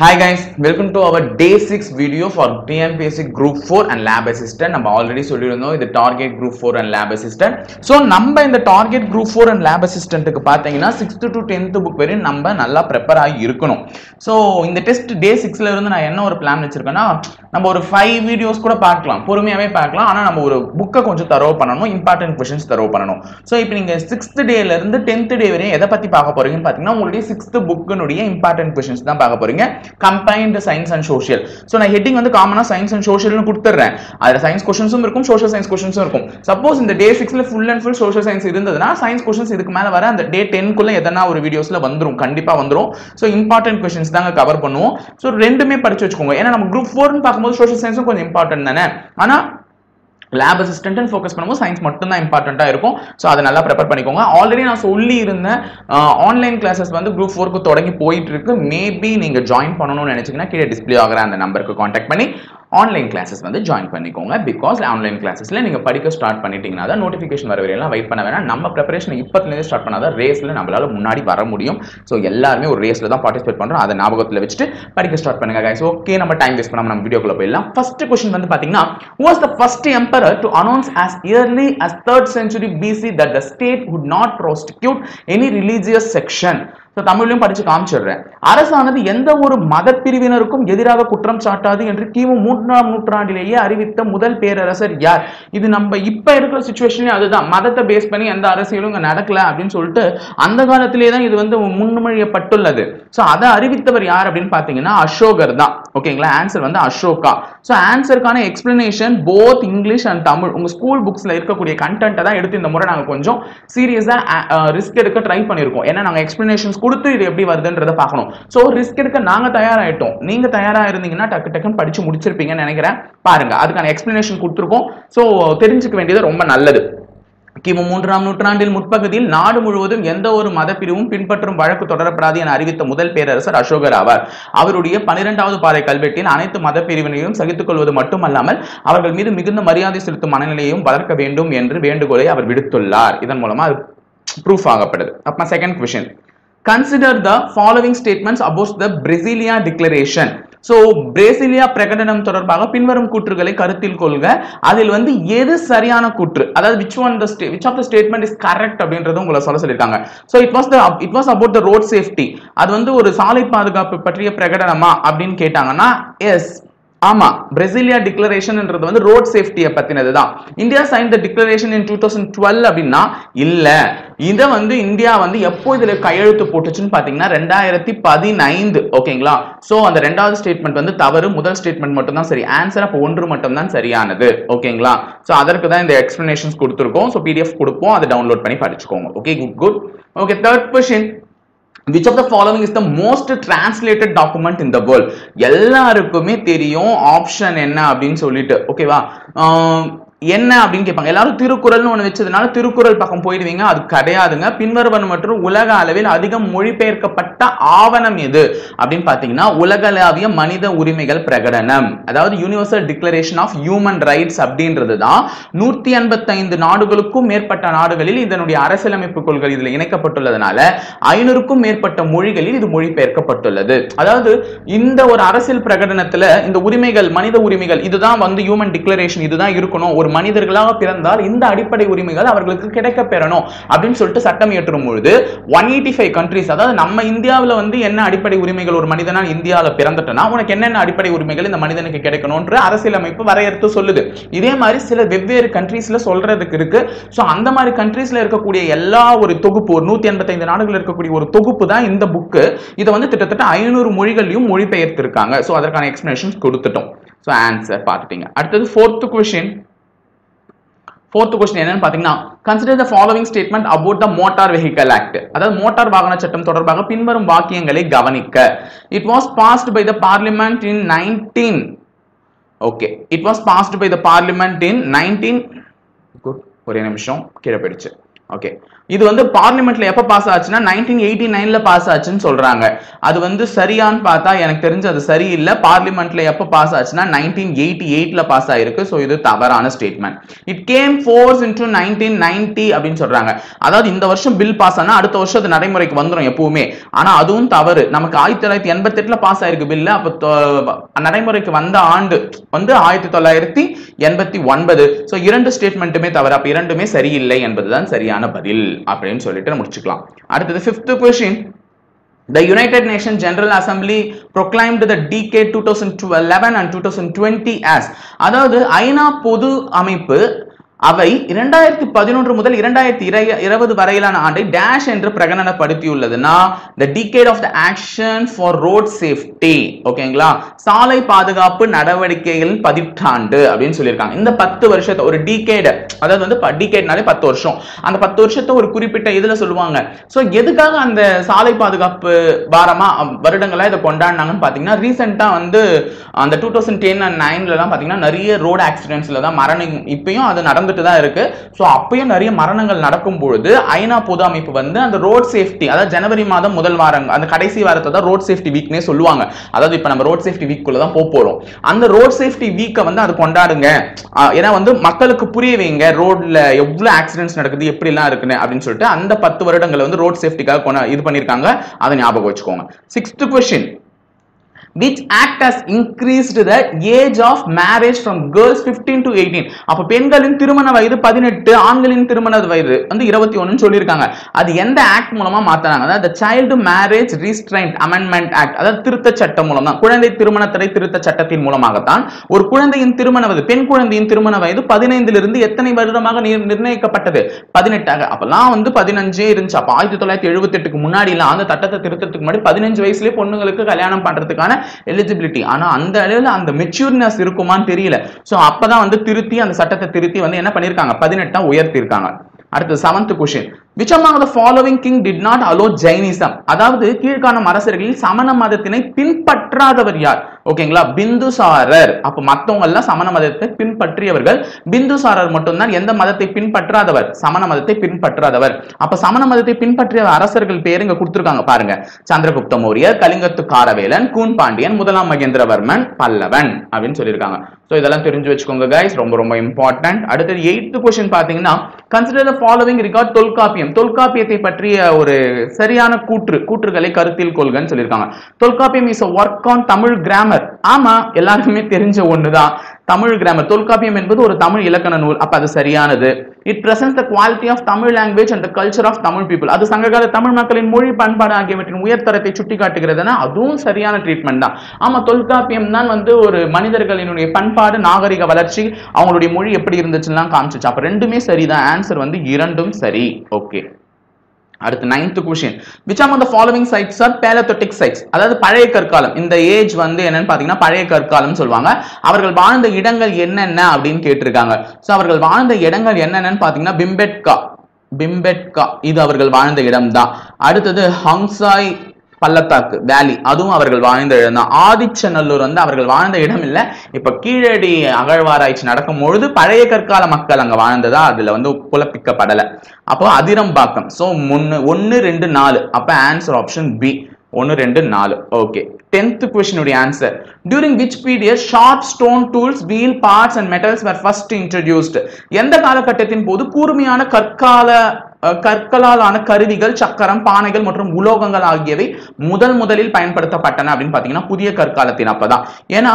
Hi guys, welcome to our day 6 video for TNPSC Group 4 and Lab Assistant. நம்ம already சொல்லிருந்தோம் இது Target Group 4 and Lab Assistant. So நம்ம இந்த Target Group 4 and Lab Assistantக்கு பாத்தீங்கன்னா 6th to 10th book வரையும் நம்ம நல்லா prepare ஆகி இருக்கணும். So இந்த டெஸ்ட் டே 6ல இருந்து நான் என்ன ஒரு பிளான் வச்சிருக்கேன்னா நம்ம ஒரு 5 வீடியோஸ் கூட பார்க்கலாம், பொறுமையாவே பார்க்கலாம். ஆனா நம்ம ஒரு புக்கை கொஞ்சம் தரவு பண்ணணும், இம்பார்ட்டன்ட் क्वेश्चंस தரவு பண்ணணும். So இப்போ நீங்க 6th டேல இருந்து 10th டே வரையும் எதை பத்தி பார்க்க போறீங்கன்னு பாத்தீங்கன்னா உங்களுடைய 6th புக்கினுடைய இம்பார்ட்டன்ட் क्वेश्चंस தான் பார்க்க போறீங்க. Combined science and social. So நான் ஹெட்டிங் வந்து காமனா சயின்ஸ் அண்ட் சோஷியல்னு கொடுத்துறேன். அதுல சயின்ஸ் क्वेश्चंसும் இருக்கும், சோஷியல் சயின்ஸ் क्वेश्चंसும் இருக்கும். சப்போஸ் இந்த டே 6ல full and full social science இருந்ததுனா சயின்ஸ் क्वेश्चंस இதுக்கு மேல வர அந்த டே 10 குள்ள எதனா ஒரு வீடியோஸ்ல வந்துரும், கண்டிப்பா வந்துரும். சோ இம்பார்ட்டன்ட் क्वेश्चंस தாங்க கவர் பண்ணுவோம். சோ ரெண்டுமே படிச்சு வச்சுக்கோங்க. ஏன்னா நம்ம குரூப் 4 னு பாக்கும்போது சோஷியல் சயின்ஸும் கொஞ்சம் இம்பார்ட்டன்ட் தானே. ஆனா லேப் அசிஸ்டன்ட் ஃபோக்கஸ் பண்ணும்போது சயின்ஸ் மட்டும் தான் இம்பார்ட்டண்டா இருக்கும். ஸோ அதை நல்லா ப்ரிப்பேர் பண்ணிக்கோங்க. ஆல்ரெடி நான் சொல்லி இருந்தேன் ஆன்லைன் கிளாஸஸ் வந்து குரூப் 4க்கு தொடங்கி போயிட்டு இருக்கு. மேபி நீங்க ஜாயின் பண்ணணும்னு நினைச்சீங்கன்னா கீழே டிஸ்பிளே ஆகிற அந்த நம்பருக்கு கான்டாக்ட் பண்ணி ஆன்லைன் கிளாஸஸ் வந்து ஜாயின் பண்ணிக்கோங்க. பிகாஸ் ஆன்லைன் கிளாஸஸ்ல நீங்க படிக்க ஸ்டார்ட் பண்ணிட்டீங்கன்னா தான் நோட்டிஃபிகேஷன் வர வரையெல்லாம் வெயிட் பண்ண வேணாம். நம்ம ப்ரிப்பரேஷன் இப்போதுலேருந்து ஸ்டார்ட் பண்ணாதான் ரேஸ்ல நம்மளால முன்னாடி வர முடியும். ஸோ எல்லாருமே ஒரு ரேஸ்ல தான் பார்ட்டிசிபேட் பண்றோம். அதை ஞாபகத்தில் வச்சுட்டு படிக்க ஸ்டார்ட் பண்ணுங்க guys. ஓகே, நம்ம டைம் வேஸ்ட் பண்ணாம நம்ம வீடியோக்குள்ள போயிடலாம். ஃபர்ஸ்ட் क्वेश्चन வந்து பாத்தீங்கன்னா who was the first emperor to announce as early as 3rd century BC that the state would not prosecute any religious section? தமிழ்லையும் படிச்சு காமிச்சிடுறேன். அரசானது எந்த ஒரு மத பிரிவினருக்கும் எதிராக குற்றம் சாட்டாது என்று கிமு 3ஆம் நூற்றாண்டிலேயே அறிவித்த முதல் பேரரசர் யார்? இது நம்ம இப்ப இருக்கிற சிச்சுவேஷனே அதுதான். மதத்தை பேஸ் பண்ணி எந்த அரசியலும் இங்க நடக்கல அப்படின்னு சொல்லிட்டு அந்த காலத்திலேயே தான் இது வந்து முன்மொழியப்பட்டுள்ளது. சோ அதை அறிவித்தவர் யார் அப்படின்னு பாத்தீங்கன்னா அசோகர் தான். ஓகேங்களா, ஆன்சர் வந்து அசோகா. சோ ஆன்சருக்கான explanation both English and Tamil உங்க ஸ்கூல் புக்ஸ்ல இருக்கக்கூடிய கண்டென்ட்டை தான் எடுத்து இந்த முறை நாங்க கொஞ்சம் சீரியஸா ரிஸ்க் எடுக்க ட்ரை பண்ணிருக்கோம். ஏன்னா நாங்க எக்ஸ்பிளனேஷன்ஸ் கொடுத்து இது எப்படி வருதுன்றத பார்க்கணும். சோ ரிஸ்க் எடுக்க நாங்க தயாராயிட்டோம். நீங்க தயாரா இருந்தீங்கன்னா டக்கு டக்குன்னு படிச்சு முடிச்சிருப்பீங்கன்னு நினைக்கிறேன். பாருங்க, அதுக்கான எக்ஸ்பிளனேஷன் கொடுத்துருக்கோம். சோ தெரிஞ்சுக்க வேண்டியது ரொம்ப நல்லது. கிமு 3ஆம் நூற்றாண்டில் முற்பகுதியில் நாடு முழுவதும் எந்த ஒரு மத பிரிவும் பின்பற்றும் வழக்கு தொடரப்படாது என அறிவித்த முதல் பேரரசர் அசோகர் ஆவார். அவருடைய 12வது பாறை கல்வெட்டில் அனைத்து மத பிரிவினையும் சகித்துக் கொள்வது மட்டுமல்லாமல் அவர்கள் மீது மிகுந்த மரியாதை செலுத்தும் மனநிலையையும் வளர்க்க வேண்டும் என்று வேண்டுகோளை அவர் விடுத்துள்ளார். இதன் மூலமா அது ப்ரூஃப் ஆகப்படுது. அப்ப second question, consider the following statements about the Brasilia Declaration. So Brasilia பிரகடனம் தொடர்பாக பின்வரும் கூற்றுகளை கருத்தில் கொள்க. அதில் வந்து எது சரியான கூற்று, அதாவது which of the statement is correct அப்படின்றது உங்களை சொல்ல சொல்லிருக்காங்க. So it was about the road safety. அது வந்து ஒரு சாலை பாதுகாப்பு பற்றிய பிரகடனமா அப்படின்னு கேட்டாங்கன்னா எஸ், ஆமா. பிரேசிலியா டிக்ளரேஷன்ன்றது வந்து ரோட் சேஃப்டியை பத்தினது தான். இந்தியா சைன் தி டிக்ளரேஷன் இன் 2012 அப்படின்னா இல்ல. இத வந்து இந்தியா வந்து எப்போ இதுல கையெழுத்து போட்டுச்சுன்னு பாத்தீங்கன்னா 2015. ஓகேங்களா, சோ அந்த ரெண்டாவது ஸ்டேட்மெண்ட் வந்து தவறு, முதல் ஸ்டேட்மெண்ட் மட்டும் தான் சரி. ஆன்சர் அப்ப ஒன்று மட்டும் தான் சரியானது. ஓகேங்களா, சோ அதற்கு தான் இந்த எக்ஸ்பிளனேஷன்ஸ் கொடுத்திருக்கோம். சோ PDF கொடுப்போம், அதை டவுன்லோட் பண்ணி படிச்சுக்கோங்க. Okay, good. Okay, third question, which of the following is the most translated document in the world? எல்லாருக்குமே தெரியும் ஆப்ஷன் என்ன அப்படின்னு சொல்லிட்டு. ஓகேவா, என்ன அப்படின்னு கேட்பாங்க. எல்லாரும் திருக்குறள்னு ஒண்ணு வச்சதுனால திருக்குறள் பக்கம் போயிடுவீங்க. அது கிடையாதுங்க. பின்வருவன மற்றும் உலக அளவில் அதிகம் மொழிபெயர்க்கப்பட்ட ஆவணம் எது அப்படின்னு பாத்தீங்கன்னா உலகளாவிய மனித உரிமைகள் பிரகடனம், அதாவது universal declaration of human rights அப்படின்றது தான். 185 நாடுகளுக்கும் மேற்பட்ட நாடுகளில் இதனுடைய அரசியலமைப்பு கொள்கை இதுல இணைக்கப்பட்டுள்ளதுனால 500க்கும் மேற்பட்ட மொழிகளில் இது மொழிபெயர்க்கப்பட்டுள்ளது. அதாவது இந்த ஒரு அரசியல் பிரகடனத்துல இந்த உரிமைகள், மனித உரிமைகள், இதுதான் வந்து ஹியூமன் டிக்ளரேஷன், இதுதான் இருக்கணும். ஒரு மனிதர்களாக பிறந்தால் இந்த அடிப்படை உரிமைகள் அவர்களுக்கு கிடைக்க பெறணும் அப்படின்னு சொல்லிட்டு சட்டம் இயற்றும் பொழுது 185 கண்ட்ரீஸ், அதாவது நம்ம இந்தியாவில் வந்து என்ன அடிப்படை உரிமைகள், ஒரு மனிதனா இந்தியாவில் பிறந்துட்டனா உனக்கு என்னென்ன அடிப்படை உரிமைகள் இந்த மனிதனுக்கு கிடைக்கணும்ன்ற அரசியலமைப்பு வரையறுத்து சொல்லுது. இதே மாதிரி சில வெவ்வேறு கண்ட்ரீஸ்ல சொல்றதுக்கு இருக்கு. சோ அந்த மாதிரி கண்ட்ரீஸ்ல இருக்கக்கூடிய எல்லா ஒரு தொகுப்பு, ஒரு 185 நாடுகள் இருக்கக்கூடிய ஒரு தொகுப்பு தான் இந்த புக்கு. இதை வந்து கிட்டத்தட்ட 500 மொழிகளையும் மொழிபெயர்த்து இருக்காங்க. சோ அதற்கான எக்ஸ்பிளனேஷன்ஸ் கொடுத்துட்டோம். சோ ஆன்சர் பார்த்துட்டீங்க. அடுத்தது fourth क्वेश्चन என்னன்னு பாத்தீங்கன்னா consider the following statement about the motor vehicle act. அதாவது மோட்டார் வாகன சட்டம் தொடர்பாக பின்வரும் வாக்கியங்களை கவனிக்க. It was passed by the parliament in 19 okay it was passed by the parliament in 19 good ஒரே நிமிஷம் கீழே போயிடுச்சு. ஓகே, இது வந்து பார்லிமெண்ட்ல எப்ப பாஸ் ஆச்சுன்னா 1989ல பாஸ் ஆச்சுன்னு சொல்றாங்க. அது வந்து சரியான்னு பார்த்தா எனக்கு தெரிஞ்சு அது சரியில்லை. பார்லிமெண்ட்ல எப்ப பாஸ் ஆச்சுன்னா 1988ல பாஸ் ஆயிருக்கு. சோ இது தவறான statement. It came force into 1990 அப்படின்னு சொல்றாங்க. அதாவது இந்த வருஷம் பில் பாஸ் ஆனா அடுத்த வருஷம் அது நடைமுறைக்கு வந்துடும் எப்பவுமே. ஆனா அதுவும் தவறு. நமக்கு 1988ல பாஸ் ஆயிருக்கு பில். அப்ப நடைமுறைக்கு வந்த ஆண்டு வந்து 1989. சோ இரண்டு ஸ்டேட்மெண்ட்டுமே தவறு. அப்ப இரண்டுமே சரியில்லை என்பதுதான் சரியான பதில் அப்படின்னு சொல்லிட்டு முடிச்சுக்கலாம். அடுத்தது 5th question. The United Nations General Assembly proclaimed the decade 2011 and 2020 as, அதாவது ஐநா பொது அமைப்பு அவை 2011 முதல் 2020 வரையிலான ஆண்டை டேஷ் என்று பிரகடனப்படுத்தியுள்ளதுன்னா the decade of the action for road safety. ஓகேங்களா, சாலை பாதுகாப்பு நடவடிக்கைகளின் 10ஆண்டு அப்படின்னு சொல்லியிருக்காங்க. இந்த 10 வருஷத்தை ஒரு டிகேட், அதாவது வந்து டிகேட்னாலே 10 வருஷம். அந்த 10 வருஷத்தை ஒரு குறிப்பிட்ட இதுல சொல்லுவாங்க. சோ எதுக்காக அந்த சாலை பாதுகாப்பு வாரமா வருடங்களா இதை கொண்டாடினாங்கன்னு பாத்தீங்கன்னா, ரீசெண்டா வந்து அந்த 2010 and 9ல எல்லாம் பாத்தீங்கன்னா நிறைய ரோடு ஆக்சிடென்ட்ஸ்ல தான் மரணம் இப்பயும் அது நடந்துட்டு தான் இருக்கு. சோ அப்பயும் நிறைய மரணங்கள் நடக்கும் பொழுது ஐநா பொது அமைப்பு வந்து அந்த ரோட் சேஃப்டி, அதாவது ஜனவரி மாதம் முதல் வாரம் அந்த கடைசி வாரத்தை தான் ரோட் சேஃப்டி வீக்னே சொல்லுவாங்க. அதாவது இப்ப நம்ம ரோட் சேஃப்டி வீக் குள்ள தான் போறோம். அந்த ரோட் சேஃப்டி வீக்கை வந்து அது கொண்டாடுங்க. ஏன்னா வந்து மக்களுக்கு புரிய வைங்க ரோட்ல எவ்வளவு ஆக்சிடென்ட்ஸ் நடக்குது எப்படி எல்லாம் இருக்குன்னு அப்படின்னு சொல்லிட்டு அந்த 10 வருடங்களை வந்து ரோட் சேஃப்டிக்காக இது பண்ணிருக்காங்க. அதை ஞாபகம் வச்சுக்கோங்க. 6th question. Which act has increased the age of marriage from girls 15 to 18? அப்ப பெண்களின் திருமண வயது 18, ஆண்களின் திருமண வயது வந்து 21 சொல்லியிருக்காங்க. அது எந்த ஆக்ட் மூலமா மாத்தாங்க? அதாவது the Child Marriage Restraint Amendment Act, அதாவது திருத்த சட்டம் மூலம் தான். குழந்தை திருமண தடை திருத்த சட்டத்தின் மூலமாகத்தான் ஒரு குழந்தையின் திருமண வயது, பெண் குழந்தையின் திருமண வயது 15 எத்தனை வருடமாக நிர்ணயிக்கப்பட்டது? 18. அப்பெல்லாம் வந்து 15 இருந்துச்சு. அப்ப 1978க்கு முன்னாடி எல்லாம் அந்த சட்டத்தை திருத்தத்துக்கு முன்னாடி 15 வயசுலயே பொண்ணுங்களுக்கு கல்யாணம் பண்றதுக்கான எலிஜிபிலிட்டி. ஆனா அந்த அளவுல அந்த மெச்சூர்னஸ் இருக்குமான்னு தெரியல. சோ அப்பதான் வந்து திருத்தி அந்த சட்டத்தை திருத்தி வந்து என்ன பண்ணிருக்காங்க, 18 உயர்த்தி இருக்காங்க. அடுத்து 7th question. Which among the following king did not allow Jainism? அதாவது கீழ்காணும் அரசர்களில் சமண மதத்தினை பின்பற்றாதவர் யார்? ஓகேங்களா, பிந்துசாரர். அப்ப மத்தவங்க எல்லாம் சமண மதத்தை பின்பற்றியவர்கள். பிந்துசாரர் மட்டும்தான் எந்த மதத்தை பின்பற்றாதவர்? சமண மதத்தை பின்பற்றாதவர். அப்ப சமண மதத்தை பின்பற்றிய அரசர்கள் பேர் இங்க கொடுத்திருக்காங்க பாருங்க. சந்திரகுப்த மௌரியர், கலிங்கத்து காரவேலன், கூன் பாண்டியன், முதலாம் மகேந்திரவர்மன், பல்லவன் அப்படின்னு சொல்லியிருக்காங்க. சோ இதெல்லாம் தெரிஞ்சு வச்சுக்கோங்க guys, ரொம்ப ரொம்ப இம்பார்ட்டன்ட். அடுத்து 8th question பாத்தீங்கன்னா, consider the following regard Tolkappiyam. தொல்காப்பியத்தை பற்றிய ஒரு சரியான கூற்றுகளை கருத்தில் கொள்கன்னு சொல்லியிருக்காங்க. Tolkappiyam is a work on Tamil grammar. ஆமா, எல்லாருக்குமே தெரிஞ்ச ஒண்ணுதான் தமிழ் கிராமர். தொல்காப்பியம் என்பது ஒரு தமிழ் இலக்கண நூல். அப்ப அது சரியானது. It presents the quality of Tamil language and the culture of Tamil people. அது சங்ககால தமிழ் மக்களின் மொழி பண்பாடு ஆகியவற்றின் உயர்தரத்தை சுட்டிக்காட்டுகிறதுனா அதுவும் சரியான ட்ரீட்மெண்ட் தான். ஆமா, தொல்காப்பியம் தான் வந்து ஒரு மனிதர்களினுடைய பண்பாடு, நாகரிக வளர்ச்சி, அவங்களுடைய மொழி எப்படி இருந்துச்சுன்னா காமிச்சிச்சு. அப்ப ரெண்டுமே சரிதான். ஆன்சர் வந்து இரண்டும் சரி. ஓகே. அடுத்து 9th question. Which among the following sites are Paleolithic sites? அதாவது பழைய கற்காலம். இந்த ஏஜ் வந்து என்னன்னு பாத்தீங்கன்னா பழைய கற்காலம் சொல்லுவாங்க. அவர்கள் வாழ்ந்த இடங்கள் என்னென்ன அப்படின்னு கேட்டிருக்காங்க. சோ அவர்கள் வாழ்ந்த இடங்கள் என்னென்னு பாத்தீங்கன்னா பிம்பெட்கா இது அவர்கள் வாழ்ந்த இடம் தான். அடுத்தது ஹங்சாய் பள்ளத்தாக்கு வேலி, அதுவும் அவர்கள் வாழ்ந்த இடம் தான். ஆதிச்சநல்லூர் வந்து அவர்கள் வாழ்ந்த இடம் இல்ல. இப்ப கீழடி அகழ்வாராய்ச்சி நடக்கும் பொழுது பழைய கற்கால மக்கள் அங்க வாழ்ந்ததா அதுல வந்து புலப்பிக்கப்படல. அப்போ அதிரம்பாக்கம். சோ 1, 2, 4. அப்ப answer option B 1, 2, 4. Okay. 10th question உடைய answer. During which period sharp stone tools, wheel parts and metals were first introduced? எந்த காலகட்டத்தின் போது கூர்மையான கற்களாலான கருவிகள், சக்கரம், பானைகள் மற்றும் உலோகங்கள் ஆகியவை முதலில் பயன்படுத்தப்பட்டன அப்படின்னு பாத்தீங்கன்னா புதிய கற்காலத்தின் அப்பதான். ஏன்னா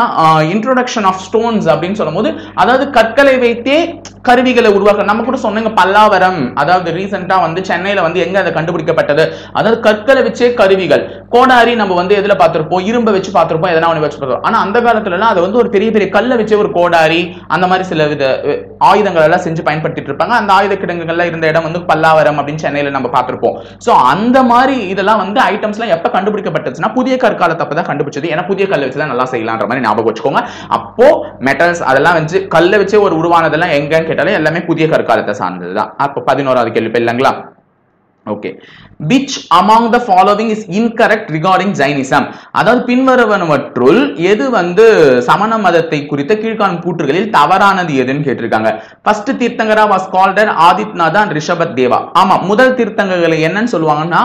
இன்ட்ரோடக்ஷன் ஆஃப் ஸ்டோன்ஸ் அப்படின்னு சொல்லும் போது அதாவது கற்களை வைத்தே கருவிகளை உருவாக்க. நம்ம கூட சொன்னீங்க பல்லாவரம், அதாவது ரீசெண்டா வந்து சென்னையில வந்து எங்க அதை கண்டுபிடிக்கப்பட்டது, அதாவது கற்களை வச்சே கருவிகள். கோடாரி நம்ம வந்து எதுல பார்த்திருப்போம், இரும்பை வச்சு பார்த்திருப்போம், எதனா ஒண்ணு வச்சு பார்த்திருப்போம். ஆனா அந்த காலத்துல எல்லாம் அது வந்து ஒரு பெரிய பெரிய கல்லை வச்சே ஒரு கோடாரி அந்த மாதிரி சில வித ஆயுதங்கள் எல்லாம் செஞ்சு பயன்படுத்திட்டு இருப்பாங்க. அந்த ஆயுத கிடங்குகள்ல இருந்த இடம் வந்து பல்லாவரம் அப்படின்னு சென்னையில நம்ம பார்த்திருப்போம். சோ அந்த மாதிரி இதெல்லாம் வந்து ஐட்டம்ஸ் எல்லாம் எப்ப கண்டுபிடிக்கப்பட்டுச்சுன்னா புதிய கற்காலத்தை அப்பதான் கண்டுபிடிச்சது. ஏன்னா புதிய கல்லை வச்சுதான் நல்லா செய்யலான்ற மாதிரி ஞாபகம் வச்சுக்கோங்க. அப்போ மெட்டல்ஸ் அதெல்லாம் வச்சு கல்லை வச்சே ஒரு உருவானதெல்லாம் எங்கன்னு கேட்டாலே எல்லாமே புதிய கற்காலத்தை சார்ந்ததுதான். அப்போ 11வது கேள்வி இல்லைங்களா? Okay, which among the following is incorrect regarding Jainism? அதாவது பின்வருவனவற்றுள் எது வந்து சமண மதத்தை குறித்த கீழ்காணும் கூற்றுகளில் தவறானது எதுன்னு கேட்டிருக்காங்க. First Tirthankara was called ஆதித்யநாதா and ரிஷபத் தேவா. ஆமா, முதல் தீர்த்தங்கர்களை என்னன்னு சொல்லுவாங்கன்னா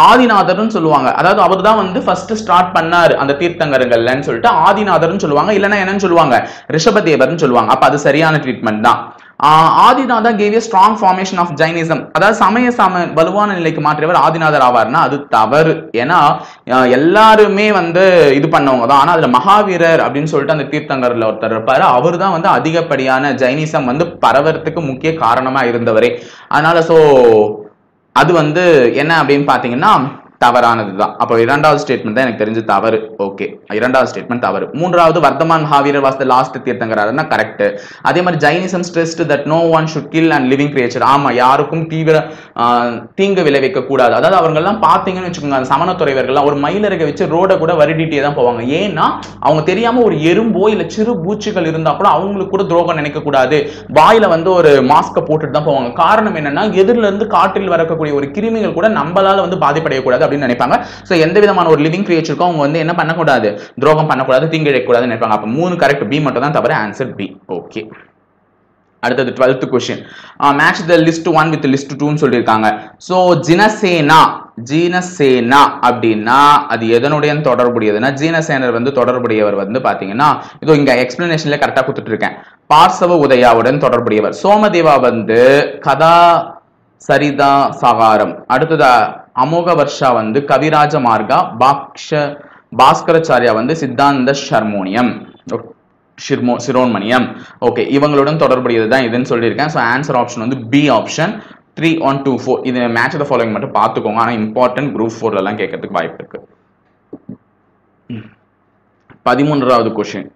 ஆதிநாதர்னு சொல்லுவாங்க. அதாவது அவர் தான் வந்து ஃபர்ஸ்ட் ஸ்டார்ட் பண்ணாரு அந்த தீர்த்தங்கர்கள்னு சொல்லிட்டு ஆதிநாதர்னு சொல்லுவாங்க, இல்லனா என்னன்னு சொல்லுவாங்க ரிஷபதேவர்னு சொல்லுவாங்க. அப்ப அது சரியான ட்ரீட்மெண்ட் தான். ஆதிநாதா gave a strong formation of Jainism. அதாவது சமய வலுவான நிலைக்கு மாற்றியவர் ஆதிநாதர் ஆவார்னா அது தவறு. ஏன்னா எல்லாருமே வந்து இது பண்ணவங்க தான். ஆனா அதுல மகாவீரர் அப்படின்னு சொல்லிட்டு அந்த தீர்த்தங்கர்ல ஒருத்தர் இருப்பாரு, அவர் தான் வந்து அதிகப்படியான ஜைனிசம் வந்து பரவறதுக்கு முக்கிய காரணமா இருந்தவரே. அதனால சோ அது வந்து என்ன அப்படின்னு பாத்தீங்கன்னா தவறானதுதான். அப்போ இரண்டாவது ஸ்டேட்மெண்ட் தான் எனக்கு தெரிஞ்சு தவறு. ஓகே, இரண்டாவது ஸ்டேட்மெண்ட் தவறு. மூன்றாவது வர்தமான் மகாவீரர் வாஸ் தி லாஸ்ட் தீர்த்தங்கரார்னா கரெக்ட். அதே மாதிரி Jainism stressed that no one should kill and living creature. ஆமா, யாருக்கும் தீங்கு விளைவிக்க கூடாது. அதாவது அவங்க எல்லாம் பாத்தீங்கன்னு வச்சுக்கோங்க, அந்த சமண துறைவர்கள்லாம் ஒரு மயிலருகை வச்சு ரோட கூட வரிடிட்டே தான் போவாங்க. ஏன்னா அவங்க தெரியாம ஒரு எறும்போ இல்ல சிறு பூச்சிகள் இருந்தா கூட அவங்களுக்கு கூட துரோகம் நினைக்க கூடாது, வாயில வந்து ஒரு மாஸ்க போட்டுட்டு தான் போவாங்க. காரணம் என்னன்னா எதிரில இருந்து காற்றில் வரக்கூடிய ஒரு கிருமிகள் கூட நம்மளால வந்து பாதிப்படையக்கூடாது அப்படின்னு நினைப்பாங்க. சோ எந்த விதமான ஒரு லிவிங் கிரியேச்சருக்கும் அவங்க வந்து என்ன பண்ணக்கூடாது, துரோகம் பண்ணக்கூடாது, தீங்கு இழைக்கக்கூடாதுன்னு நினைப்பாங்க. அப்ப 3 கரெக்ட், பி மட்டும் தான் தவிர, ஆன்சர் பி. ஓகே, அடுத்தது 12th question. Match the list 1 with list 2 ன்னு சொல்லிருக்காங்க. சோ ஜீனசேனா அப்படின்னா அது எதனுடைய தொடர்புடையதுன்னா ஜீனசேனர் வந்து தொடர்புடையவர் வந்து பாத்தீங்கன்னா இதோ இங்க எக்ஸ்பிளனேஷன்ல கரெக்டா கொடுத்துட்டு இருக்கேன். பார்சவ உதயாவுடன் தொடர்புடையவர். சோமதேவா வந்து கதா சரிதா சகாரம். அடுத்ததா அமோக வர்ஷா வந்து கவிராஜ மார்கா. பாஸ்கராச்சாரியா வந்து சித்தாந்த சிரோன்மணியம். ஓகே, இவங்களுடன் தொடர்புடையதுதான் இதுன்னு சொல்லியிருக்கேன். ஸோ ஆன்சர் ஆப்ஷன் வந்து பி ஆப்ஷன் 3 on 2 4. இது மேட்ச் த ஃபாலோவிங் மட்டும் பார்த்துக்கோங்க. ஆனால் இம்பார்ட்டன்ட் குரூப் 4 எல்லாம் கேட்கறதுக்கு வாய்ப்பு இருக்கு. 13வது question.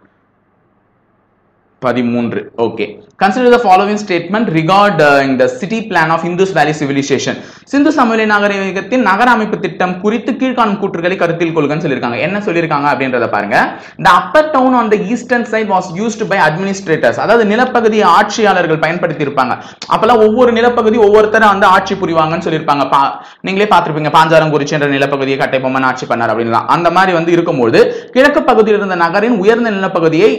13. Okay, consider the following statement regarding the city plan of Indus Valley civilization. சிந்து சமவெளி நாகரிகத்தின் நகர அமைப்பு திட்டம் குறித்து கீழ்காணும் கூற்றுகளை கருத்தில் கொள்கன்னு சொல்லியிருக்காங்க. என்ன சொல்லியிருக்காங்க அப்படின்றத பாருங்க. The upper town on the eastern side was used by administrators. அதாவது நிலப்பகுதி ஆட்சியாளர்கள் பயன்படுத்தி இருப்பாங்க. அப்பெல்லாம் ஒவ்வொரு நிலப்பகுதி ஒவ்வொருத்தர வந்து ஆட்சி புரிவாங்கன்னு சொல்லியிருப்பாங்க. நீங்களே பார்த்திருப்பீங்க, பாஞ்சாரங்குறிச்சி என்ற நிலப்பகுதியை கட்டைபொம்மன் ஆட்சி பண்ணார் அப்படின்லாம். அந்த மாதிரி வந்து இருக்கும்போது கிழக்கு பகுதியில் இருந்த நகரின் உயர்ந்த நிலப்பகுதியை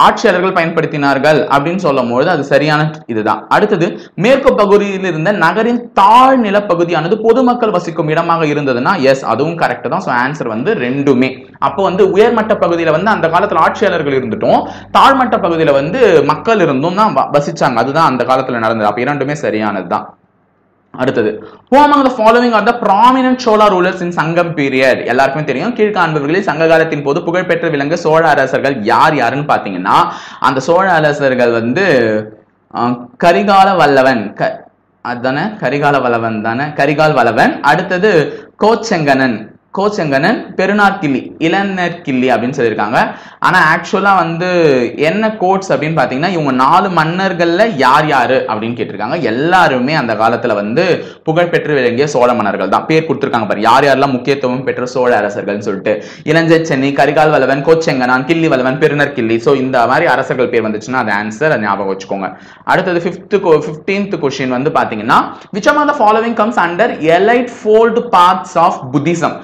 ஆட்சியாளர்கள் பயன்படுத்தினார்கள் அப்படின்னு சொல்லும் பொழுது அது சரியான இதுதான். அடுத்தது மேற்கு பகுதியில் இருந்த நகரின் தாழ் நிலப்பகுதியானது பொதுமக்கள் வசிக்கும் இடமாக இருந்ததுன்னா எஸ், அதுவும் கரெக்ட் தான். ஸோ ஆன்சர் வந்து ரெண்டுமே. அப்போ வந்து உயர்மட்ட பகுதியில வந்து அந்த காலத்துல ஆட்சியாளர்கள் இருந்துட்டும் தாழ்மட்ட பகுதியில வந்து மக்கள் இருந்தும் தான் வசிச்சாங்க. அதுதான் அந்த காலத்துல நடந்தது. அப்ப இரண்டுமே சரியானதுதான். அடுத்தது, who among the following are the prominent Chola rulers in Sangam period? எல்லாருக்குமே தெரியும், கீழ்காண்பவர்களில் சங்க காலத்தின் போது புகழ்பெற்ற விளங்க சோழ அரசர்கள் யார் யாருன்னு பாத்தீங்கன்னா அந்த சோழ அரசர்கள் வந்து கரிகால வல்லவன், அதுதானே கரிகால வல்லவன் தானே, கரிகால் வல்லவன். அடுத்தது கோச்செங்கனன், பெருநார்கிள்ளி, இளநர்கிள்ளி அப்படின்னு சொல்லியிருக்காங்க. ஆனா ஆக்சுவலா வந்து என்ன கோட்ஸ் அப்படின்னு பாத்தீங்கன்னா இவங்க 4 மன்னர்கள்ல யார் யாரு அப்படின்னு கேட்டிருக்காங்க. எல்லாருமே அந்த காலத்துல வந்து புகழ்பெற்று விளங்கிய சோழ மன்னர்கள் தான். பேர் கொடுத்திருக்காங்க பாரு, யார் யாரெல்லாம் முக்கியத்துவம் பெற்ற சோழ அரசர்கள் சொல்லிட்டு. இளஞ்சை சென்னி, கரிகால் வல்லவன், கோச்செங்கனான், கிள்ளி வல்லவன், பெருநர்கிள்ளி. சோ இந்த மாதிரி அரசர்கள் பேர் வந்துச்சுன்னா அது ஆன்சர், அது ஞாபகம் வச்சுக்கோங்க. அடுத்தது 15th கொஸ்டின் வந்து பாத்தீங்கன்னா which among the following comes under eightfold paths of Buddhism?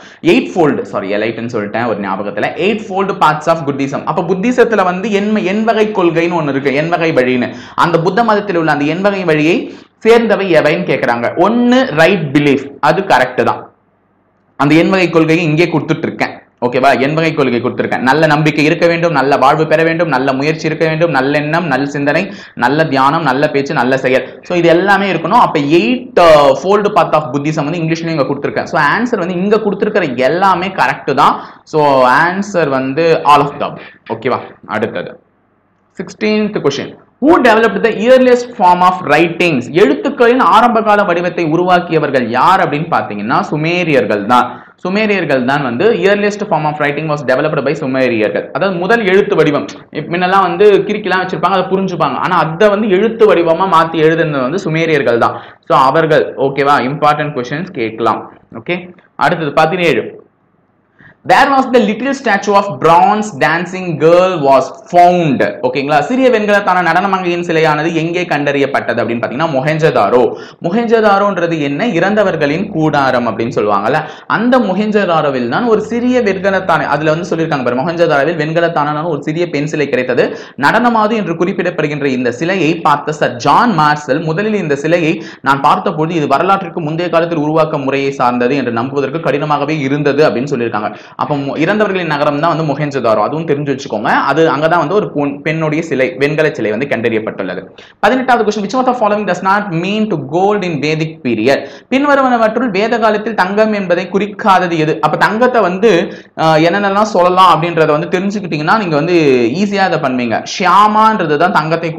எலைட்னு சொல்லிட்டேன் ஒரு ஞாபகத்துல. 8fold paths of Buddhism. அப்ப புத்திசத்துல வந்து எண்வகை கொள்கைன்னு ஒண்ணு இருக்கு, எண்வகை வழின்னு. அந்த புத்த மதத்தில் உள்ள அந்த எண்வகை வழியை சேர்ந்தவை எவைன்னு கேக்குறாங்க. 1 ரைட் பிலீஃப், அது கரெக்ட் தான். அந்த எண்வகை கொள்கையை இங்கே கொடுத்துட்டு இருக்கேன். ஓகேவா, எண்வகை கொள்கை கொடுத்திருக்கேன். நல்ல நம்பிக்கை இருக்க வேண்டும், நல்ல வாழ்வு பெற வேண்டும், நல்ல முயற்சி இருக்க வேண்டும், நல்ல எண்ணம், நல்ல சிந்தனை, நல்ல தியானம், நல்ல பேச்சு, நல்ல செயல். சோ இது எல்லாமே இருக்கணும். அப்ப 8fold path of Buddhism வந்து இங்கிலீஷ்லயும் இங்க கொடுத்திருக்கேன். சோ ஆன்சர் வந்து இங்க கொடுத்திருக்கிற எல்லாமே கரெக்ட் தான். சோ ஆன்சர் வந்து ஆல் ஆஃப் த. ஓகேவா, அடுத்தது 16th question. Who developed the earliest form of writings? எழுத்துக்களின் ஆரம்ப கால வடிவத்தை உருவாக்கியவர்கள் யார் அப்படின்னு பாத்தீங்கன்னா சுமேரியர்கள் தான். சுமேரியர்கள் தான் வந்து earliest form of writing was developed by சுமேரியர்கள். அதாவது முதல் எழுத்து வடிவம். முன்னெல்லாம் வந்து கிறுக்கிலாம் வச்சிருப்பாங்க, அதை புரிஞ்சுப்பாங்க. ஆனா அதை வந்து எழுத்து வடிவமா மாத்தி எழுதுனது வந்து சுமேரியர்கள் தான். சோ அவர்கள். ஓகேவா, இம்பார்ட்டன்ட் क्वेश्चंस கேட்கலாம். ஓகே, அடுத்தது 17. Where was the little statue of bronze dancing girl was found? ஓகேங்களா, சிறிய வெண்கலத்தான நடனமங்கையின் சிலையானது எங்கே கண்டறியப்பட்டது அப்படின்னு பாத்தீங்கன்னா மொஹெஞ்சதாரோ. மொஹெஞ்சதாரோன்றது என்ன? இறந்தவர்களின் கூடாரம் அப்படின்னு சொல்லுவாங்கல்ல, அந்த மொஹெஞ்சதாரோவில் தான் ஒரு சிறிய வெண்கலத்தான, அதுல வந்து சொல்லியிருக்காங்க பாரு, மொஹெஞ்சதாரோவில் வெண்கலத்தான ஒரு சிறிய பெண் சிலை கிடைத்தது. நடனமாது என்று குறிப்பிடப்படுகின்ற இந்த சிலையை பார்த்த சர் ஜான் மார்சல் முதலில் இந்த சிலையை நான் பார்த்தபோது இது வரலாற்றுக்கு முந்தைய காலத்தில் உருவாக்க முறையை சார்ந்தது என்று நம்புவதற்கு கடினமாகவே இருந்தது அப்படின்னு சொல்லியிருக்காங்க. அப்ப இறந்தவர்களின் நகரம் தான் வந்து மொஹெஞ்சதாரோ, அதுவும் தெரிஞ்சு வச்சுக்கோங்க. அது அங்கதான் வந்து ஒரு பெண்ணுடைய சிலை, வெண்கல சிலை வந்து கண்டறியப்பட்டுள்ளது. 18வது question, which of the following does not mean to gold in Vedic period? பின்வருவனவற்றுள் வேத காலத்தில் தங்கம் என்பதை குறிக்காதது எது? அப்ப தங்கத்தை வந்து என்னென்னலாம் சொல்லலாம் அப்படின்றத வந்து தெரிஞ்சுக்கிட்டீங்கன்னா நீங்க வந்து ஈஸியா அதை பண்ணுவீங்க. ஷியாமான்றது தான் தங்கத்தை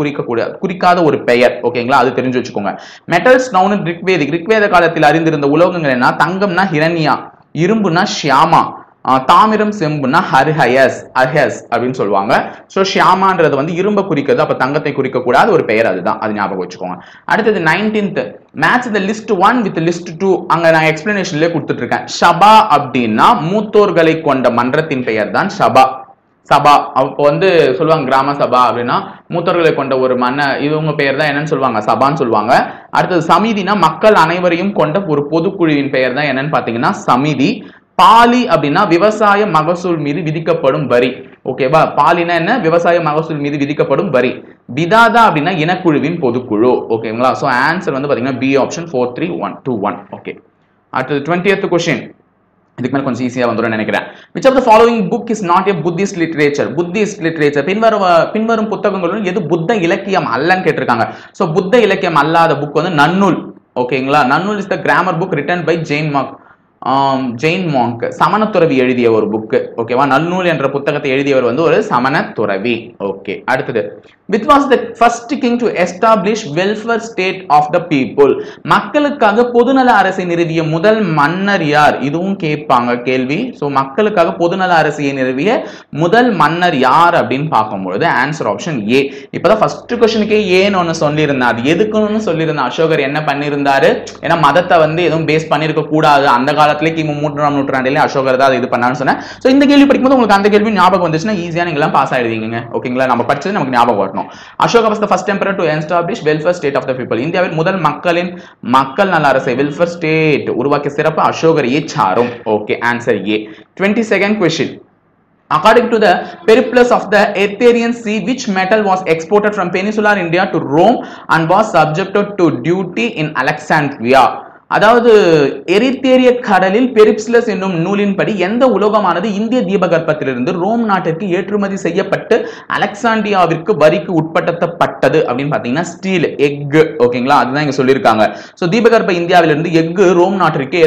குறிக்காத ஒரு பெயர். ஓகேங்களா, அது தெரிஞ்சு வச்சுக்கோங்க. மெட்டல்ஸ் நவுன் ரிக்வேத காலத்தில் அறிந்திருந்த உலோகங்கள் என்ன? தங்கம்னா ஹிரண்யா, இரும்புனா ஷியாமா, தாமிரம் செம்புனா அர்ஹயஸ் அப்படின்னு சொல்லுவாங்க. சோ ஷியாமான்றது வந்து இரும்ப குறிக்கிறது, அப்ப தங்கத்தை குறிக்க கூடாத ஒரு பெயர், அதுதான், அது ஞாபகம் வச்சுக்கோங்க. அடுத்தது 19th, match the list 1 with list 2. அங்க நான் எக்ஸ்பிளனேஷன்லயே கொடுத்துட்டு இருக்கேன். ஷபா அப்படின்னா மூத்தோர்களை கொண்ட மன்றத்தின் பெயர் தான் ஷபா. சபா அப்போ வந்து சொல்லுவாங்க கிராம சபா அப்படின்னா மூத்தோர்களை கொண்ட ஒரு இவங்க பெயர் தான் என்னன்னு சொல்லுவாங்க, சபான்னு சொல்லுவாங்க. அடுத்தது சமிதினா மக்கள் அனைவரையும் கொண்ட ஒரு பொதுக்குழுவின் பெயர் தான் என்னன்னு பாத்தீங்கன்னா சமிதி. பாலி அப்படின்னா விவசாய மகசூல் மீது விதிக்கப்படும் வரி. ஓகேவா, பாலினா என்ன? விவசாய மகசூல் மீது விதிக்கப்படும் வரி. விதாதா அப்படின்னா இனக்குழுவின் பொதுக்குழு. ஓகேங்களா, சோ ஆன்சர் வந்து பாத்தீங்கன்னா பி ஆப்ஷன் 43121. ஓகே, அடுத்தது 20th क्वेश्चन. இதுக்கு மேல கொஞ்சம் ஈஸியா வந்துரும் நினைக்கிறேன். which of the following book is not a Buddhist literature? Buddhist literature பின்வரும் புத்தகங்களுடன் எது புத்த இலக்கியம் அல்லன்னு கேட்டிருக்காங்க. சோ புத்த இலக்கியம் அல்லாத புக் வந்து நன்னூல். ஓகேங்களா, Nannul is the grammar book written by Jain monk, சமண துறவி எழுதிய ஒரு புக். ஓகேவா, நன்னூல் என்ற புத்தகத்தை எழுதியவர் வந்து ஒரு சமண துறவி. ஓகே, அடுத்தது which was the first king to establish welfare state of the people? மக்களுக்காக பொதுநல அரசை நிறுவிய முதல் மன்னர் யார்? இதுவும் கேட்பாங்க கேள்வி. சோ மக்களுக்காக பொதுநல அரசியை நிறுவிய முதல் மன்னர் யார் அப்படின்னு பார்க்கும்பொழுது ஆன்சர் ஆப்ஷன் ஏ. இப்பதான் ஃபர்ஸ்ட் क्वेश्चनக்கே ஏன்னு ஒன்னு சொல்லியிருந்தேன். அது எதுக்குன்னு சொல்லியிருந்தேன். அசோகர் என்ன பண்ணியிருந்தாரு? ஏன்னா மதத்தை வந்து எதுவும் பேஸ் பண்ணிருக்க கூடாது, அந்த காலத்துல கிமு 3ஆம் நூற்றாண்டிலே அசோகர் தான் இது பண்ணான்னு சொன்னேன். சோ இந்த கேள்வி படிக்கும்போது உங்களுக்கு அந்த கேள்வி ஞாபகம் வந்துச்சுன்னா ஈஸியா நீங்க எல்லாம் பாஸ் ஆயிடுவீங்க. ஓகேங்களா, நம்ம படிச்சது நமக்கு ஞாபகம் வரணும். Ashoka was the first emperor to establish welfare state of the people. இந்தியாவில் முதல் மக்கள் நல அரசை வெல்ஃபேர் ஸ்டேட் உருவாக்கிய சிறப்பு அசோகரையே சாரும். Okay, answer A. 22nd question. According to the Periplus of the Aetherian Sea, which metal was exported from peninsular India to Rome and was subjected to duty in Alexandria? அதாவது எரித்தேரிய கடலில் Periplus என்னும் நூலின்படி எந்த உலோகமானது இந்திய தீபகற்பத்திலிருந்து Rome நாட்டிற்கு ஏற்றுமதி செய்யப்பட்டு அலெக்சாண்டிரியாவிற்கு வரிக்கு உட்படுத்தப்பட்டது அப்படின்னு பாத்தீங்கன்னா ஸ்டீல், எக். ஓகேங்களா, அதுதான் இங்க சொல்லியிருக்காங்க. சோ தீபகற்ப இந்தியாவிலிருந்து எஃகு ரோம் நாட்டிற்கு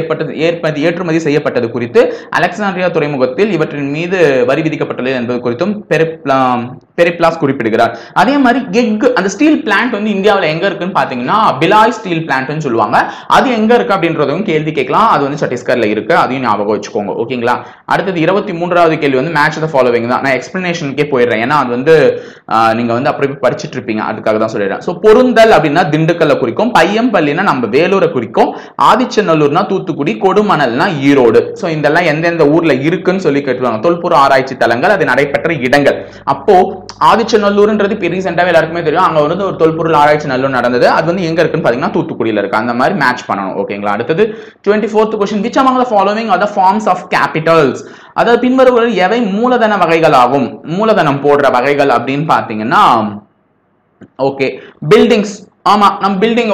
ஏற்றுமதி செய்யப்பட்டது குறித்து அலெக்சாண்ட்ரியா துறைமுகத்தில் இவற்றின் மீது வரி விதிக்கப்பட்டுள்ளது என்பது குறித்தும் பெரிப்ளாஸ் குறிப்பிடுகிறார். அதே மாதிரி எக், அந்த ஸ்டீல் பிளான்ட் வந்து இந்தியாவில் எங்க இருக்குன்னு பாத்தீங்கன்னா பிலாய் ஸ்டீல் பிளான்ட்னு சொல்லுவாங்க. அது எங்க இருக்கு அப்படின்றதும் கேள்வி கேட்கலாம். அது வந்து சத்தீஸ்கர்ல இருக்கு, அதையும் ஞாபகம் வச்சுக்கோங்க. ஓகேங்களா, அடுத்தது 23வது கேள்வி வந்து மேட்ச் தி ஃபாலோவிங் தான். நான் எக்ஸ்பிளனேஷனுக்கே போயிடுறேன், ஏன்னா அது வந்து நீங்க வந்து அப்படி படிச்சுட்டு இருப்பீங்க, அதுக்காக தான் சொல்லிடுறேன். சோ பொருந்தல் அப்படின்னா திண்டுக்கல்ல குறிக்கும், பையம்பள்ளினா நம்ம வேலூரை குறிக்கும், ஆதிச்சநல்லூர்னா தூத்துக்குடி, கொடுமணல்னா ஈரோடு. சோ இதெல்லாம் எந்தெந்த ஊர்ல இருக்குன்னு சொல்லி கேட்டுருவாங்க. தொல்பொருள் ஆராய்ச்சி தலங்கள், அது நடைபெற்ற இடங்கள். அப்போ ஆதிச்சநல்லூர்ன்றது இப்போ ரீசெண்டாவே எல்லாருக்குமே தெரியும், அங்க வந்து ஒரு தொல்பொருள் ஆராய்ச்சி நல்லூர் நடந்தது. அது வந்து எங்க இருக்குன்னு பாத்தீங்கன்னா தூத்துக்குடியில இருக்கு. அந்த மாதிரி மேட்ச் பண்ணணும். ஓகேங்களா, அடுத்தது 24th question. which among the following are the forms of capitals? அதாவது பின்வருவதில் எவை மூலதன வகைகளாகும்? மூலதனம் போடுற வகைகள் அப்படின்னு பாத்தீங்கன்னா ஓகே, பில்டிங்ஸ். ஆமா, நம்ம பில்டிங்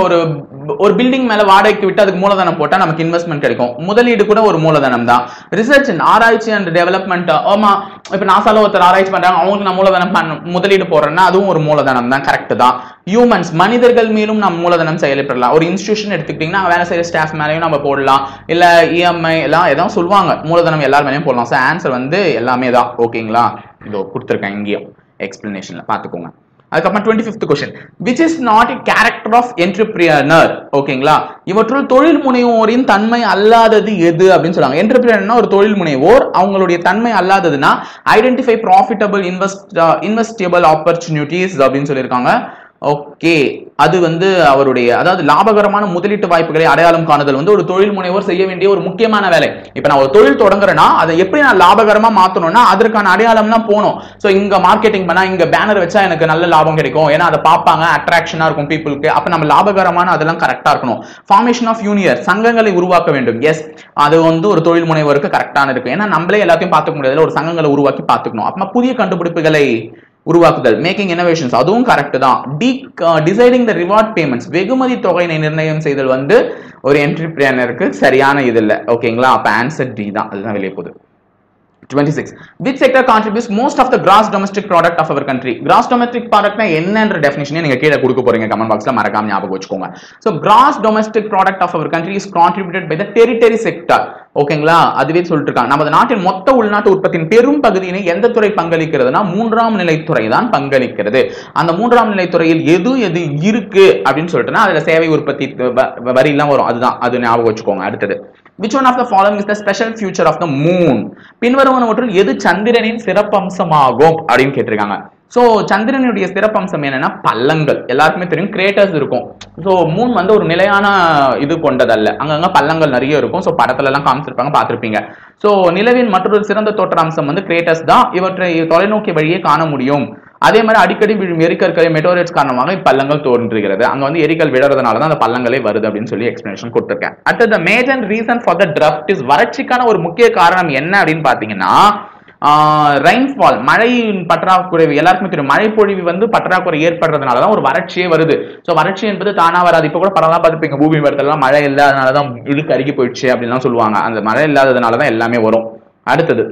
ஒரு பில்டிங் மேல வாடகைக்கு விட்டு அதுக்கு மூலதனம் போட்டா நமக்கு இன்வெஸ்ட்மெண்ட் கிடைக்கும். முதலீடு கூட ஒரு மூலதனம் தான். ரிசர்ச் அண்ட் ஆராய்ச்சி அண்ட் டெவலப்மெண்ட். ஆமா, இப்ப நாசால ஒருத்தர் ஆராய்ச்சி பண்றாங்க, அவங்களுக்கு நான் மூலதனம் முதலீடு போடுறேன்னா அதுவும் ஒரு மூலதனம் தான். கரெக்ட் தான். ஹியூமன்ஸ், மனிதர்கள் மேலும் நம்ம மூலதனம் செயல்படலாம். ஒரு இன்ஸ்டிடியூஷன் எடுத்துக்கிட்டீங்கன்னா வேலை செய்யற ஸ்டாஃப் மேலேயும் நம்ம போடலாம், இல்ல இஎம்ஐ எல்லாம் ஏதாவது சொல்லுவாங்க, மூலதனம் எல்லார் மேலேயும் போடலாம். ஸோ ஆன்சர் வந்து எல்லாமே தான். ஓகேங்களா, இதோ கொடுத்துருக்கேன் இங்கேயும் எக்ஸ்பிளனேஷன்ல பாத்துக்கோங்க. அதுக்கப்புறம் 25th question. which is not a character of entrepreneur? ஓகேங்களா, இவற்றுள் தொழில் முனைவோரின் தன்மை அல்லாதது எது அப்படின்னு சொல்றாங்க. என்டர்பிரினர் ஒரு தொழில் முனைவோர், அவங்களுடைய தன்மை அல்லாததுன்னா ஐடென்டிஃபை ப்ராஃபிட்டபிள் இன்வெஸ்டபிள் ஆப்பர்ச்சுனிட்டிஸ் அப்படின்னு சொல்லியிருக்காங்க. ஓகே, அது வந்து அவருடைய அதாவது லாபகரமான முதலீட்டு வாய்ப்புகளை அடையாளம் காணுதல் வந்து ஒரு தொழில் முனைவோர் செய்ய வேண்டிய ஒரு முக்கியமான வேலை. இப்ப நான் ஒரு தொழில் தொடங்குறேன்னா அதை எப்படி நான் லாபகரமா மாத்தணும்னா அதற்கான அடையாளம் தான் போகணும். சோ இங்க மார்க்கெட்டிங் பண்ணா இங்க பேனர் வச்சா எனக்கு நல்ல லாபம் கிடைக்கும், ஏன்னா அதை பார்ப்பாங்க, அட்ராக்ஷனா இருக்கும் பீப்புளுக்கு. அப்ப நம்ம லாபகரமான அதெல்லாம் கரெக்டா இருக்கணும். ஃபார்மேஷன் ஆஃப் யூனியர், சங்கங்களை உருவாக்க வேண்டும். எஸ், அது வந்து ஒரு தொழில் முனைவோருக்கு கரெக்டான இருக்கு. ஏன்னா நம்மளே எல்லாத்தையும் பார்த்துக்க முடியாது, ஒரு சங்கங்களை உருவாக்கி பார்த்துக்கணும். அப்ப புதிய கண்டுபிடிப்புகளை உருவாக்குதல், மேக்கிங் இன்னோவேஷன்ஸ், அதுவும் கரெக்ட் தான். டிசைடிங் த ரிவார்ட் பேமெண்ட்ஸ், வெகுமதி தொகையை நிர்ணயம் செய்தல் வந்து ஒரு என்டர்பிரினருக்கு சரியான இது இல்ல. ஓகேங்களா, அப்ப ஆன்சர் டி தான், அதுதான் வெளியே போகுது. 26. Which sector contributes most of the gross domestic product of our country? Gross domestic product na என்னன்ற டெஃபினிஷனை நீங்க கீழ கொடுக்க போறீங்க கமெண்ட் பாக்ஸ்ல, மறக்காம ஞாபகம் வச்சுக்கோங்க. So gross domestic product of our country is contributed by the territory sector. ஓகேங்களா, அதுவே சொல்லிட்டு இருக்காங்க. நமது நாட்டின் மொத்த உள்நாட்டு உற்பத்தியின் பெரும் பகுதியினை எந்த துறை பங்களிக்கிறதுனா மூன்றாம் நிலைத்துறை தான் பங்களிக்கிறது. அந்த மூன்றாம் நிலைத்துறையில் எது எது இருக்கு அப்படின்னு சொல்லிட்டுனா அதுல சேவை உற்பத்தி வரி எல்லாம் வரும், அதுதான், அது ஞாபகம் வச்சுக்கோங்க. அடுத்தது, which one of the following is the special feature of the moon? பின்வருவனவற்றில் எது சந்திரனின் சிறப்பம்சமாகும் அப்படின்னு கேட்டிருக்காங்க. சோ சந்திரனுடைய சிறப்பம்சம் என்னன்னா பள்ளங்கள். எல்லாருக்குமே தெரியும், கிரேட்டர்ஸ் இருக்கும். சோ மூன் வந்து ஒரு நிலையான இது கொண்டதல்ல, அங்கங்க பள்ளங்கள் நிறைய இருக்கும். சோ படத்துல எல்லாம் காமிச்சிருப்பாங்க, பார்த்திருப்பீங்க. சோ நிலவின் மற்றொரு சிறந்த தோற்றாம்சம் வந்து கிரேட்டர்ஸ் தான். இவற்றை தொலைநோக்கி வழியே காண முடியும். அதே மாதிரி அடிக்கடி விழும் எரிக்கற்களை மெட்டோரைட்ஸ் காரணமாக இப்பள்ளங்கள் தோன்றுகிறது. அங்க வந்து எரிக்கல் விடுறதுனால தான் அந்த பள்ளங்களே வருது அப்படின்னு சொல்லி எக்ஸ்பிளனேஷன் கொடுத்திருக்கேன். அடுத்து, the major reason for the drought is, வறட்சிக்கான ஒரு முக்கிய காரணம் என்ன அப்படின்னு பாத்தீங்கன்னா ரெயின்ஃபால், மழையின் பற்றாக்குறை. எல்லாருக்குமே தெரியும், மழை பொழிவு வந்து பற்றாக்குறை ஏற்படுறதுனாலதான் ஒரு வறட்சியே வருது. சோ வறட்சி என்பது தானா வராது. இப்ப கூட பரவாயில்ல பார்த்துப்பீங்க, பூமி வரத்தெல்லாம் மழை இல்லாதனாலதான் இழுக்கு அருகி போயிடுச்சு அப்படின்லாம் சொல்லுவாங்க. அந்த மழை இல்லாததுனாலதான் எல்லாமே வரும். அடுத்தது,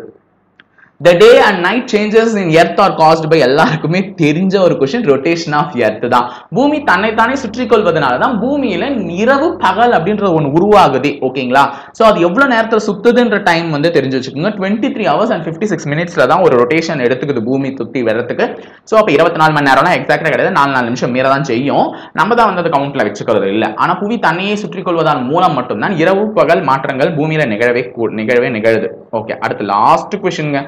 the day and night changes in earth are caused by, எல்லாருக்குமே தெரிஞ்ச ஒரு क्वेश्चन, rotation of earth தான். பூமி தன்னைத்தானே சுற்றி கொள்வதனால தான் பூமியில இரவு பகல் அப்படின்ற ஒன்று உருவாகுது. ஓகேங்களா, சோ அது எவ்வளவு நேரத்துல சுத்துதுன்ற டைம் வந்து தெரிஞ்சு வச்சுக்கோங்க. 23 hours and 56 minutesல தான் ஒரு ரொட்டேஷன் எடுத்துக்குது பூமி சுத்தி வர்றதுக்கு. சோ அப்ப 24 மணி நேரம்னா எக்ஸாக்டா கிடையாது, 4 நிமிஷம் மீற தான் செய்யும். நம்ம தான் வந்து அந்த கவுண்ட்ல வச்சுக்கிறது இல்ல. ஆனா புவி தன்னையே சுற்றி கொள்வதன் மூலம் மட்டும்தான் இரவு பகல் மாற்றங்கள் பூமியில நிகழுது. ஓகே, அடுத்து last क्वेश्चनங்க.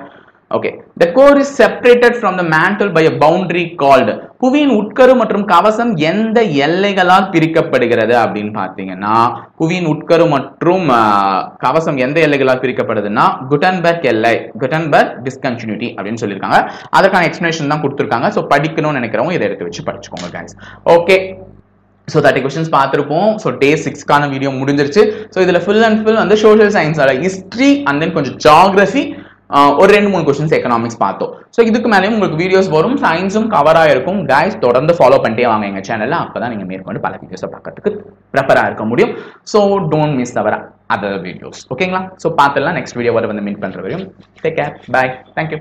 Okay, the core is separated from the mantle by a boundary called. புவியின் உட்கரு மற்றும் கவசம் எந்த எல்லைகளால் பிரிக்கப்படுகிறது அப்படின்னு பாத்தீங்கன்னா, புவியின் உட்கரு மற்றும் கவசம் எந்த எல்லைகளால் பிரிக்கப்படுதுன்னா குட்டன்பர்க் எல்லை, குட்டன்பர்க் டிஸ்கன்டினியூட்டி அப்படின்னு சொல்லியிருக்காங்க. அதற்கான எக்ஸ்பிளனேஷன் தான் கொடுத்துருக்காங்க. ஸோ படிக்கணும்னு நினைக்கிறவங்க இதை எடுத்து வச்சு படிச்சுக்கோங்க guys. ஓகே, ஸோ 30 questions பார்த்துருப்போம். ஸோ டே 6க்கான வீடியோ முடிஞ்சிருச்சு. ஸோ இதுல ஃபுல் அண்ட் ஃபுல் வந்து சோஷியல் சயின்ஸோட ஹிஸ்ட்ரி அண்ட் தென் கொஞ்சம் ஜியாகிரபி, ஒரு 2-3 क्वेश्चंस எக்கனாமிக்ஸ் பார்த்தோம். ஸோ இதுக்கு மேலேயும் உங்களுக்கு வீடியோஸ் வரும், சயின்ஸும் கவரா இருக்கும். கைஸ் தொடர்ந்து ஃபாலோ பண்ணிட்டே வாங்க எங்க சேனல்ல, அப்பதான் நீங்க மேற்கொண்டு பல வீடியோஸை பார்க்கறதுக்கு ப்ரிப்பரா இருக்க முடியும். So don't miss our other videos. ஓகேங்களா, ஸோ பார்த்துலாம் நெக்ஸ்ட் வீடியோ வர வந்து மீட் பண்ற வரையும் டேக் கேர், பை, தேங்க்யூ.